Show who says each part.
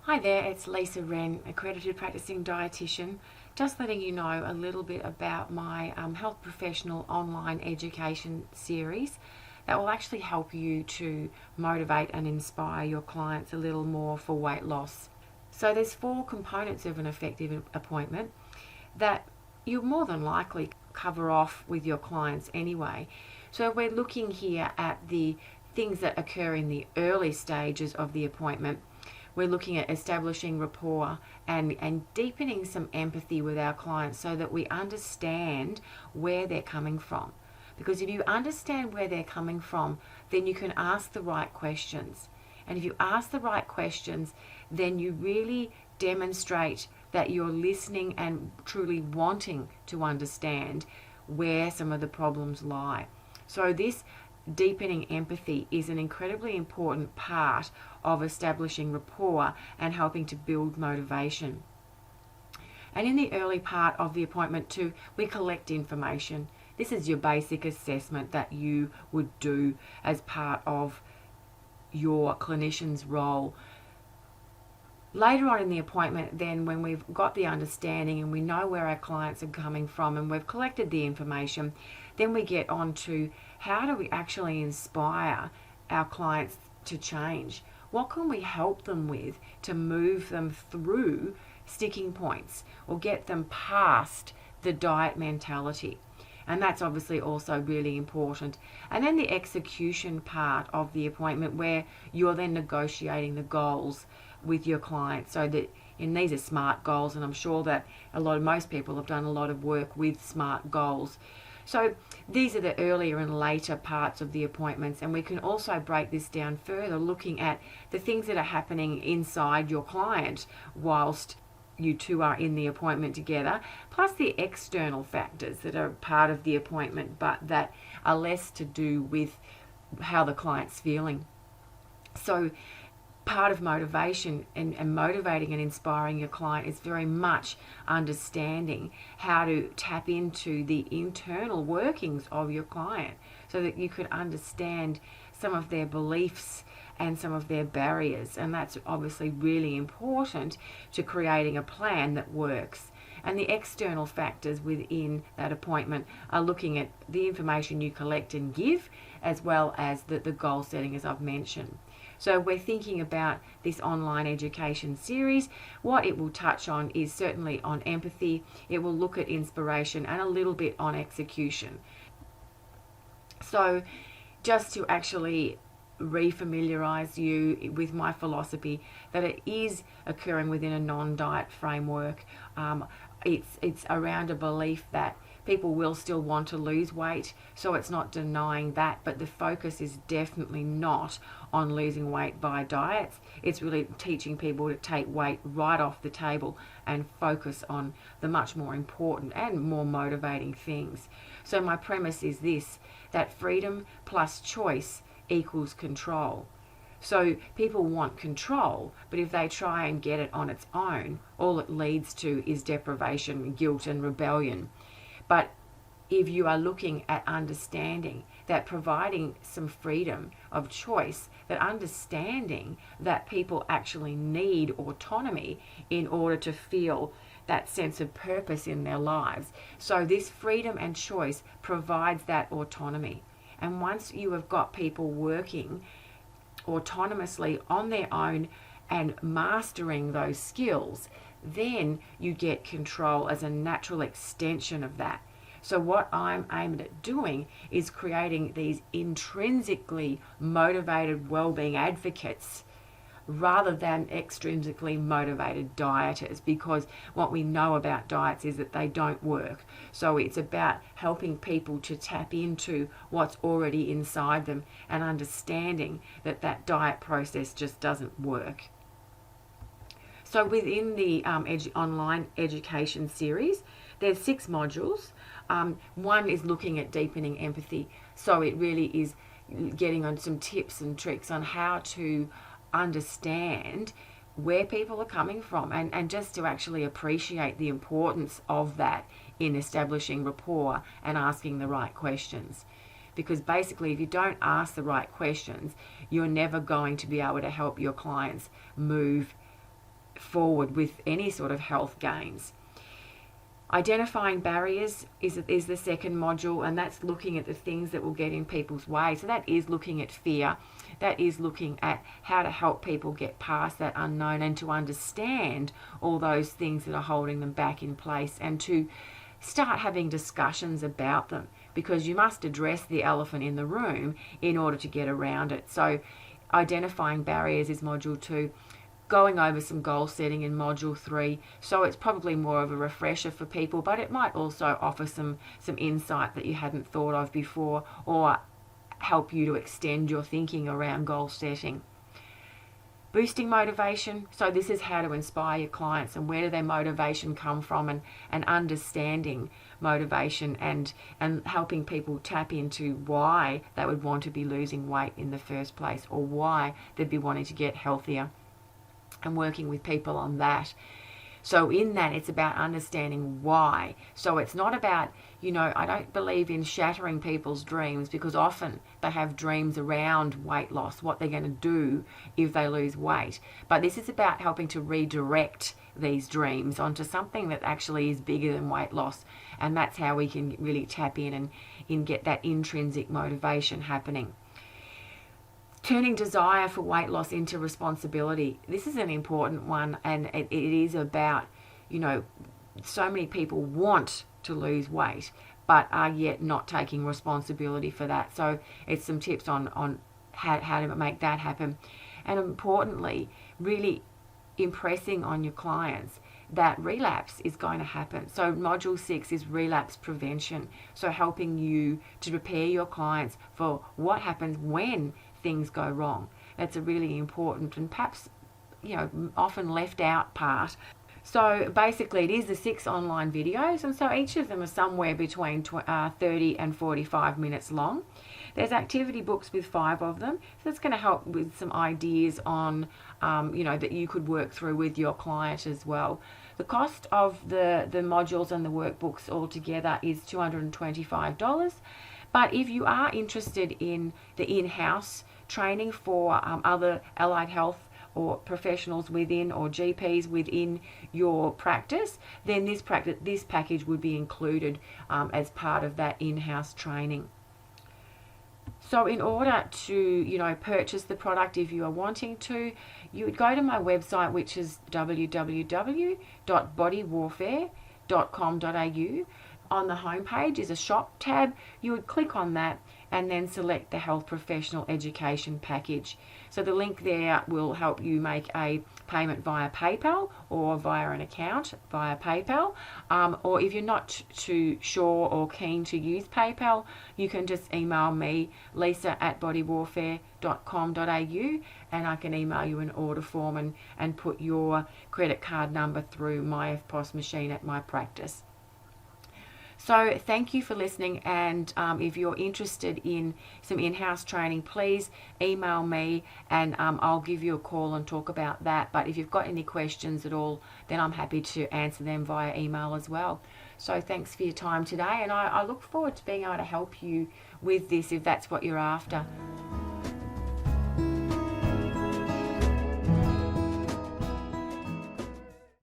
Speaker 1: Hi there, it's Lisa Wren, accredited practicing dietitian. Just letting you know a little bit about my health professional online education series that will actually help you to motivate and inspire your clients a little more for weight loss. So there's 4 components of an effective appointment that you'll more than likely cover off with your clients anyway. So we're looking here at the things that occur in the early stages of the appointment. We're looking at establishing rapport and deepening some empathy with our clients so that we understand where they're coming from. Because if you understand where they're coming from, then you can ask the right questions. And if you ask the right questions, then you really demonstrate that you're listening and truly wanting to understand where some of the problems lie. So this deepening empathy is an incredibly important part of establishing rapport and helping to build motivation. And in the early part of the appointment too, we collect information. This is your basic assessment that you would do as part of your clinician's role. Later on in the appointment, then, when we've got the understanding and we know where our clients are coming from and we've collected the information, then we get on to how do we actually inspire our clients to change? What can we help them with to move them through sticking points or get them past the diet mentality? And that's obviously also really important. And then the execution part of the appointment, where you're then negotiating the goals with your client, so that, and these are SMART goals, and I'm sure that most people have done a lot of work with SMART goals. So these are the earlier and later parts of the appointments, and we can also break this down further, looking at the things that are happening inside your client whilst you two are in the appointment together, plus the external factors that are part of the appointment but that are less to do with how the client's feeling. So part of motivation and motivating and inspiring your client is very much understanding how to tap into the internal workings of your client so that you can understand some of their beliefs and some of their barriers. And that's obviously really important to creating a plan that works. And the external factors within that appointment are looking at the information you collect and give, as well as the goal setting, as I've mentioned. So we're thinking about this online education series. What it will touch on is certainly on empathy. It will look at inspiration and a little bit on execution. So just to actually refamiliarize you with my philosophy that it is occurring within a non-diet framework. It's around a belief that people will still want to lose weight, so it's not denying that, but the focus is definitely not on losing weight by diets. It's really teaching people to take weight right off the table and focus on the much more important and more motivating things. So my premise is this, that freedom plus choice equals control. So people want control, but if they try and get it on its own, all it leads to is deprivation, guilt and rebellion. But if you are looking at understanding that, providing some freedom of choice, that understanding that people actually need autonomy in order to feel that sense of purpose in their lives. So this freedom and choice provides that autonomy. And once you have got people working autonomously on their own and mastering those skills, then you get control as a natural extension of that. So what I'm aimed at doing is creating these intrinsically motivated wellbeing advocates rather than extrinsically motivated dieters, because what we know about diets is that they don't work. So it's about helping people to tap into what's already inside them and understanding that that diet process just doesn't work. So within the online education series, there's 6 modules. One is looking at deepening empathy. So it really is getting on some tips and tricks on how to understand where people are coming from and just to actually appreciate the importance of that in establishing rapport and asking the right questions. Because basically, if you don't ask the right questions, you're never going to be able to help your clients move forward with any sort of health gains. Identifying barriers is the second module, and that's looking at the things that will get in people's way. So that is looking at fear. That is looking at how to help people get past that unknown and to understand all those things that are holding them back in place, and to start having discussions about them, because you must address the elephant in the room in order to get around it. So identifying barriers is module 2. Going over some goal setting in module 3. So it's probably more of a refresher for people, but it might also offer some insight that you hadn't thought of before, or help you to extend your thinking around goal setting. Boosting motivation. So this is how to inspire your clients, and where do their motivation come from, and understanding motivation and helping people tap into why they would want to be losing weight in the first place, or why they'd be wanting to get healthier, and working with people on that. So in that, it's about understanding why. So it's not about, I don't believe in shattering people's dreams, because often they have dreams around weight loss, what they're going to do if they lose weight. But this is about helping to redirect these dreams onto something that actually is bigger than weight loss. And that's how we can really tap in and get that intrinsic motivation happening. Turning desire for weight loss into responsibility. This is an important one, and it is about, so many people want to lose weight, but are yet not taking responsibility for that. So it's some tips on how to make that happen. And importantly, really impressing on your clients that relapse is going to happen. So module 6 is relapse prevention. So helping you to prepare your clients for what happens when things go wrong. That's a really important and perhaps often left out part. So basically it is the 6 online videos, and so each of them are somewhere between 30 and 45 minutes long. There's activity books with 5 of them, so it's going to help with some ideas on that you could work through with your client as well. The cost of the modules and the workbooks altogether is $225. But if you are interested in the in-house training for other allied health or professionals within, or GPs within your practice, then this package would be included as part of that in-house training. So in order to purchase the product, if you are wanting to, you would go to my website, which is www.bodywarfare.com.au. On the homepage is a shop tab. You would click on that and then select the health professional education package. So the link there will help you make a payment via PayPal or via an account via PayPal. Or if you're not too sure or keen to use PayPal, you can just email me, lisa@bodywarfare.com.au, and I can email you an order form and put your credit card number through my FPOS machine at my practice. So thank you for listening, and if you're interested in some in-house training, please email me and I'll give you a call and talk about that. But if you've got any questions at all, then I'm happy to answer them via email as well. So thanks for your time today, and I look forward to being able to help you with this if that's what you're after.